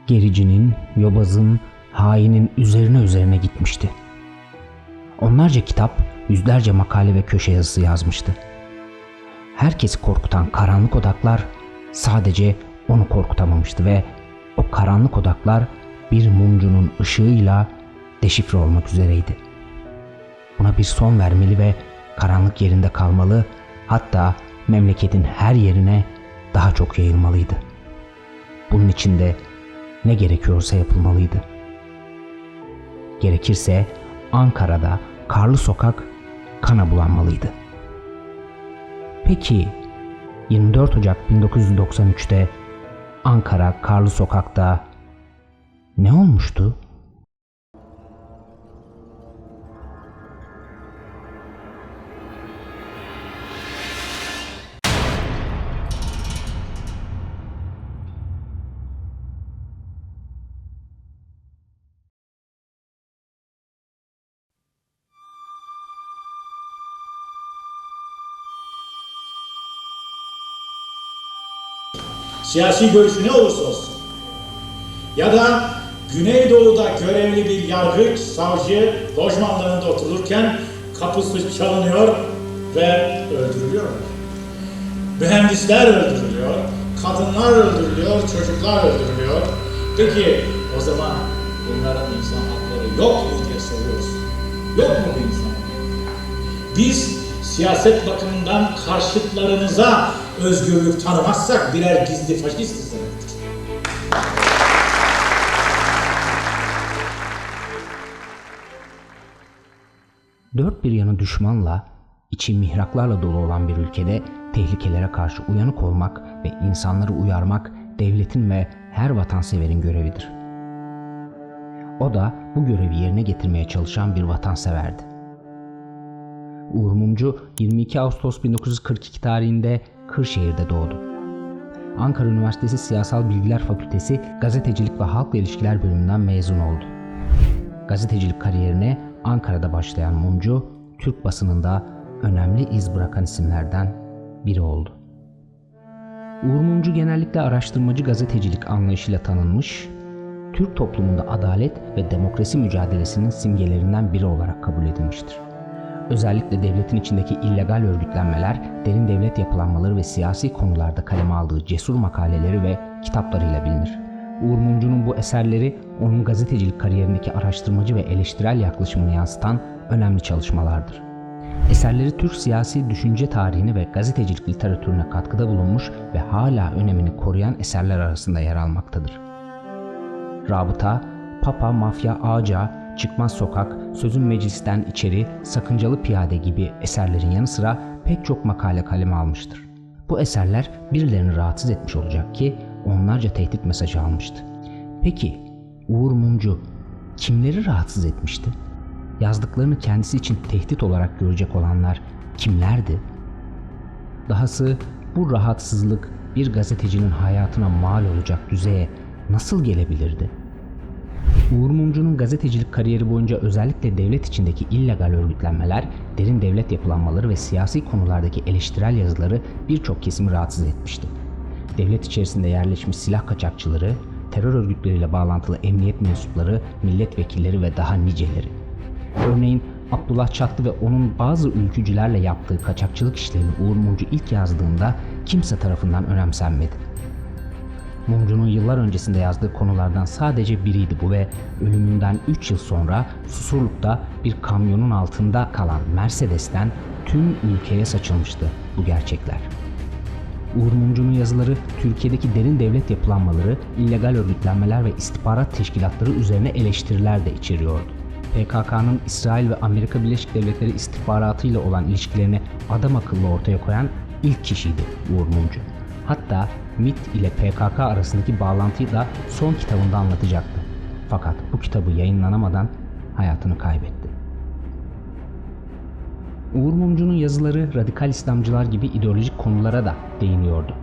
gericinin, yobazın, hainin üzerine gitmişti. Onlarca kitap, yüzlerce makale ve köşe yazısı yazmıştı. Herkesi korkutan karanlık odaklar sadece onu korkutamamıştı ve o karanlık odaklar bir mumcunun ışığıyla deşifre olmak üzereydi. Buna bir son vermeli ve karanlık yerinde kalmalı, hatta memleketin her yerine daha çok yayılmalıydı. Bunun için de ne gerekiyorsa yapılmalıydı. Gerekirse Ankara'da karlı sokak kana bulanmalıydı. Peki 24 Ocak 1993'te Ankara karlı sokakta ne olmuştu? Siyasi görüşü ne olursa olsun ya da Güneydoğu'da görevli bir yargıç, savcı lojmanlarında otururken kapısı çalınıyor ve öldürülüyorlar. Mühendisler öldürülüyor, kadınlar öldürülüyor, çocuklar öldürülüyor. Peki o zaman bunların insan hakları yok mu diye soruyoruz. Yok mu bu insan hakları? Biz siyaset bakımından karşıtlarımıza özgürlük tanımazsak birer gizli faşistiz demektir. Dört bir yanı düşmanla, içi mihraklarla dolu olan bir ülkede tehlikelere karşı uyanık olmak ve insanları uyarmak devletin ve her vatanseverin görevidir. O da bu görevi yerine getirmeye çalışan bir vatanseverdi. Uğur Mumcu 22 Ağustos 1942 tarihinde Kırşehir'de doğdu. Ankara Üniversitesi Siyasal Bilgiler Fakültesi Gazetecilik ve Halkla İlişkiler bölümünden mezun oldu. Gazetecilik kariyerine Ankara'da başlayan Mumcu, Türk basınında önemli iz bırakan isimlerden biri oldu. Uğur Mumcu genellikle araştırmacı gazetecilik anlayışıyla tanınmış, Türk toplumunda adalet ve demokrasi mücadelesinin simgelerinden biri olarak kabul edilmiştir. Özellikle devletin içindeki illegal örgütlenmeler, derin devlet yapılanmaları ve siyasi konularda kaleme aldığı cesur makaleleri ve kitaplarıyla bilinir. Uğur Mumcu'nun bu eserleri onun gazetecilik kariyerindeki araştırmacı ve eleştirel yaklaşımını yansıtan önemli çalışmalardır. Eserleri Türk siyasi düşünce tarihine ve gazetecilik literatürüne katkıda bulunmuş ve hala önemini koruyan eserler arasında yer almaktadır. Rabıta, Papa, Mafya, Ağaca, Çıkmaz Sokak, Sözün Meclisten İçeri, Sakıncalı Piyade gibi eserlerin yanı sıra pek çok makale kaleme almıştır. Bu eserler birilerini rahatsız etmiş olacak ki onlarca tehdit mesajı almıştı. Peki Uğur Mumcu kimleri rahatsız etmişti? Yazdıklarını kendisi için tehdit olarak görecek olanlar kimlerdi? Dahası bu rahatsızlık bir gazetecinin hayatına mal olacak düzeye nasıl gelebilirdi? Uğur Mumcu'nun gazetecilik kariyeri boyunca özellikle devlet içindeki illegal örgütlenmeler, derin devlet yapılanmaları ve siyasi konulardaki eleştirel yazıları birçok kesimi rahatsız etmişti. Devlet içerisinde yerleşmiş silah kaçakçıları, terör örgütleriyle bağlantılı emniyet mensupları, milletvekilleri ve daha niceleri. Örneğin Abdullah Çatlı ve onun bazı ülkücülerle yaptığı kaçakçılık işlerini Uğur Mumcu ilk yazdığında kimse tarafından önemsenmedi. Mumcu'nun yıllar öncesinde yazdığı konulardan sadece biriydi bu ve ölümünden 3 yıl sonra Susurluk'ta bir kamyonun altında kalan Mercedes'ten tüm ülkeye saçılmıştı bu gerçekler. Uğur Mumcu'nun yazıları Türkiye'deki derin devlet yapılanmaları, illegal örgütlenmeler ve istihbarat teşkilatları üzerine eleştiriler de içeriyordu. PKK'nın İsrail ve Amerika Birleşik Devletleri istihbaratı ile olan ilişkilerini adam akıllı ortaya koyan ilk kişiydi Uğur Mumcu. Hatta MİT ile PKK arasındaki bağlantıyı da son kitabında anlatacaktı. Fakat bu kitabı yayınlanamadan hayatını kaybetti. Uğur Mumcu'nun yazıları radikal İslamcılar gibi ideolojik konulara da değiniyordu.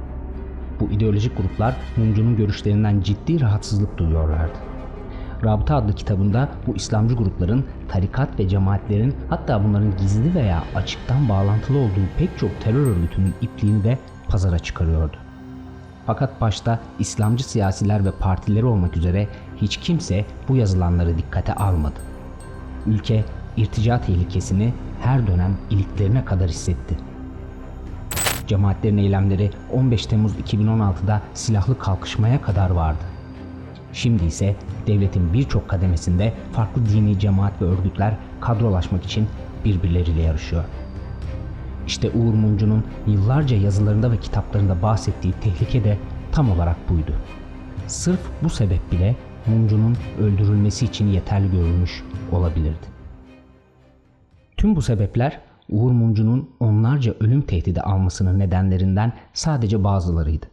Bu ideolojik gruplar Mumcu'nun görüşlerinden ciddi rahatsızlık duyuyorlardı. Rabıta adlı kitabında bu İslamcı grupların, tarikat ve cemaatlerin, hatta bunların gizli veya açıktan bağlantılı olduğu pek çok terör örgütünün ipliğini de pazara çıkarıyordu. Fakat başta İslamcı siyasiler ve partileri olmak üzere hiç kimse bu yazılanları dikkate almadı. Ülke irtica tehlikesini her dönem iliklerine kadar hissetti. Cemaatlerin eylemleri 15 Temmuz 2016'da silahlı kalkışmaya kadar vardı. Şimdi ise devletin birçok kademesinde farklı dini cemaat ve örgütler kadrolaşmak için birbirleriyle yarışıyor. İşte Uğur Mumcu'nun yıllarca yazılarında ve kitaplarında bahsettiği tehlike de tam olarak buydu. Sırf bu sebep bile Mumcu'nun öldürülmesi için yeterli görülmüş olabilirdi. Tüm bu sebepler Uğur Mumcu'nun onlarca ölüm tehdidi almasının nedenlerinden sadece bazılarıydı.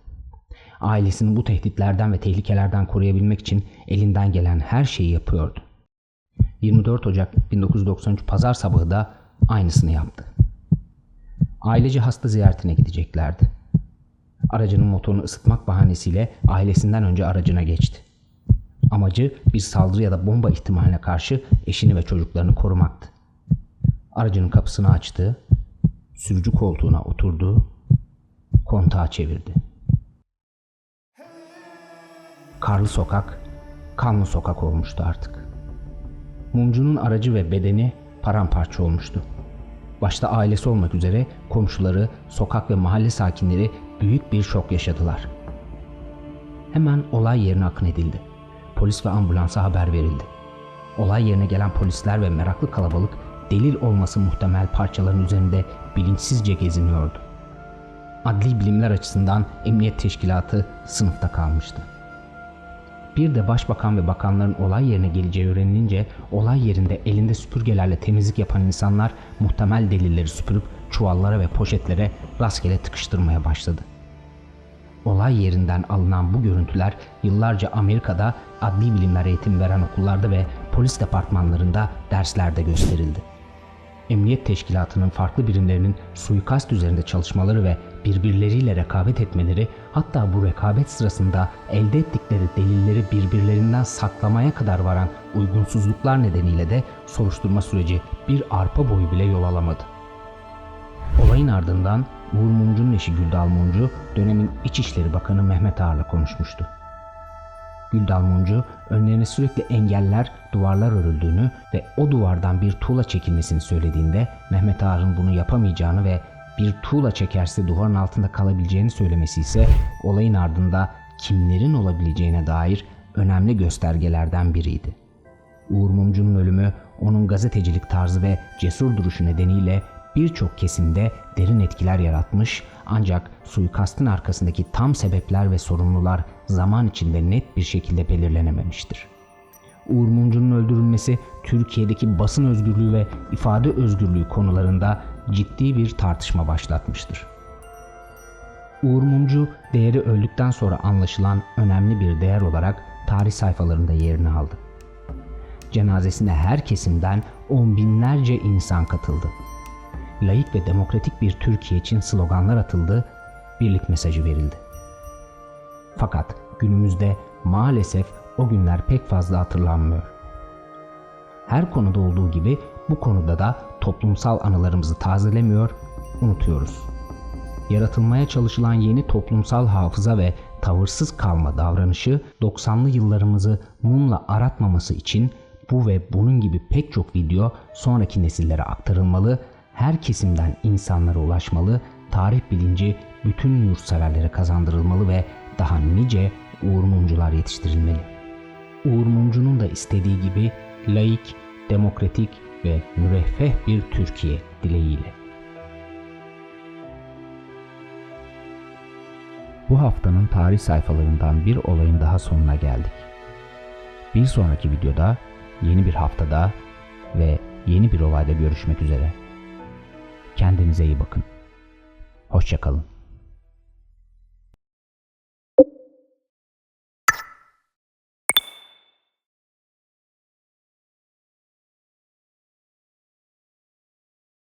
Ailesini bu tehditlerden ve tehlikelerden koruyabilmek için elinden gelen her şeyi yapıyordu. 24 Ocak 1993 Pazar sabahı da aynısını yaptı. Ailece hasta ziyaretine gideceklerdi. Aracının motorunu ısıtmak bahanesiyle ailesinden önce aracına geçti. Amacı bir saldırı ya da bomba ihtimaline karşı eşini ve çocuklarını korumaktı. Aracının kapısını açtı, sürücü koltuğuna oturdu, kontağı çevirdi. Karlı sokak, kanlı sokak olmuştu artık. Mumcu'nun aracı ve bedeni paramparça olmuştu. Başta ailesi olmak üzere komşuları, sokak ve mahalle sakinleri büyük bir şok yaşadılar. Hemen olay yerine akın edildi. Polis ve ambulansa haber verildi. Olay yerine gelen polisler ve meraklı kalabalık delil olması muhtemel parçaların üzerinde bilinçsizce geziniyordu. Adli bilimler açısından emniyet teşkilatı sınıfta kalmıştı. Bir de başbakan ve bakanların olay yerine geleceği öğrenilince olay yerinde elinde süpürgelerle temizlik yapan insanlar muhtemel delilleri süpürüp çuvallara ve poşetlere rastgele tıkıştırmaya başladı. Olay yerinden alınan bu görüntüler yıllarca Amerika'da adli bilimler eğitimi veren okullarda ve polis departmanlarında derslerde gösterildi. Emniyet teşkilatının farklı birimlerinin suikast üzerinde çalışmaları ve birbirleriyle rekabet etmeleri, hatta bu rekabet sırasında elde ettikleri delilleri birbirlerinden saklamaya kadar varan uygunsuzluklar nedeniyle de soruşturma süreci bir arpa boyu bile yol alamadı. Olayın ardından Uğur Mumcu'nun eşi Güldal Mumcu, dönemin İçişleri Bakanı Mehmet Ağar'la konuşmuştu. Güldal Mumcu, önlerine sürekli engeller, duvarlar örüldüğünü ve o duvardan bir tuğla çekilmesini söylediğinde Mehmet Ağar'ın bunu yapamayacağını ve bir tuğla çekerse duvarın altında kalabileceğini söylemesi ise olayın ardında kimlerin olabileceğine dair önemli göstergelerden biriydi. Uğur Mumcu'nun ölümü onun gazetecilik tarzı ve cesur duruşu nedeniyle birçok kesimde derin etkiler yaratmış, ancak suikastın arkasındaki tam sebepler ve sorumlular zaman içinde net bir şekilde belirlenememiştir. Uğur Mumcu'nun öldürülmesi Türkiye'deki basın özgürlüğü ve ifade özgürlüğü konularında ciddi bir tartışma başlatmıştır. Uğur Mumcu değeri öldükten sonra anlaşılan önemli bir değer olarak tarih sayfalarında yerini aldı. Cenazesine her kesimden on binlerce insan katıldı. Laik ve demokratik bir Türkiye için sloganlar atıldı, birlik mesajı verildi. Fakat günümüzde maalesef o günler pek fazla hatırlanmıyor. Her konuda olduğu gibi bu konuda da toplumsal anılarımızı tazelemiyor, unutuyoruz. Yaratılmaya çalışılan yeni toplumsal hafıza ve tavırsız kalma davranışı 90'lı yıllarımızı mumla aratmaması için bu ve bunun gibi pek çok video sonraki nesillere aktarılmalı, her kesimden insanlara ulaşmalı, tarih bilinci bütün yurtseverlere kazandırılmalı ve daha nice Uğur Mumcular yetiştirilmeli. Uğur Mumcu'nun da istediği gibi laik, demokratik ve müreffeh bir Türkiye dileğiyle. Bu haftanın tarih sayfalarından bir olayın daha sonuna geldik. Bir sonraki videoda, yeni bir haftada ve yeni bir olayda görüşmek üzere. Kendinize iyi bakın. Hoşça kalın.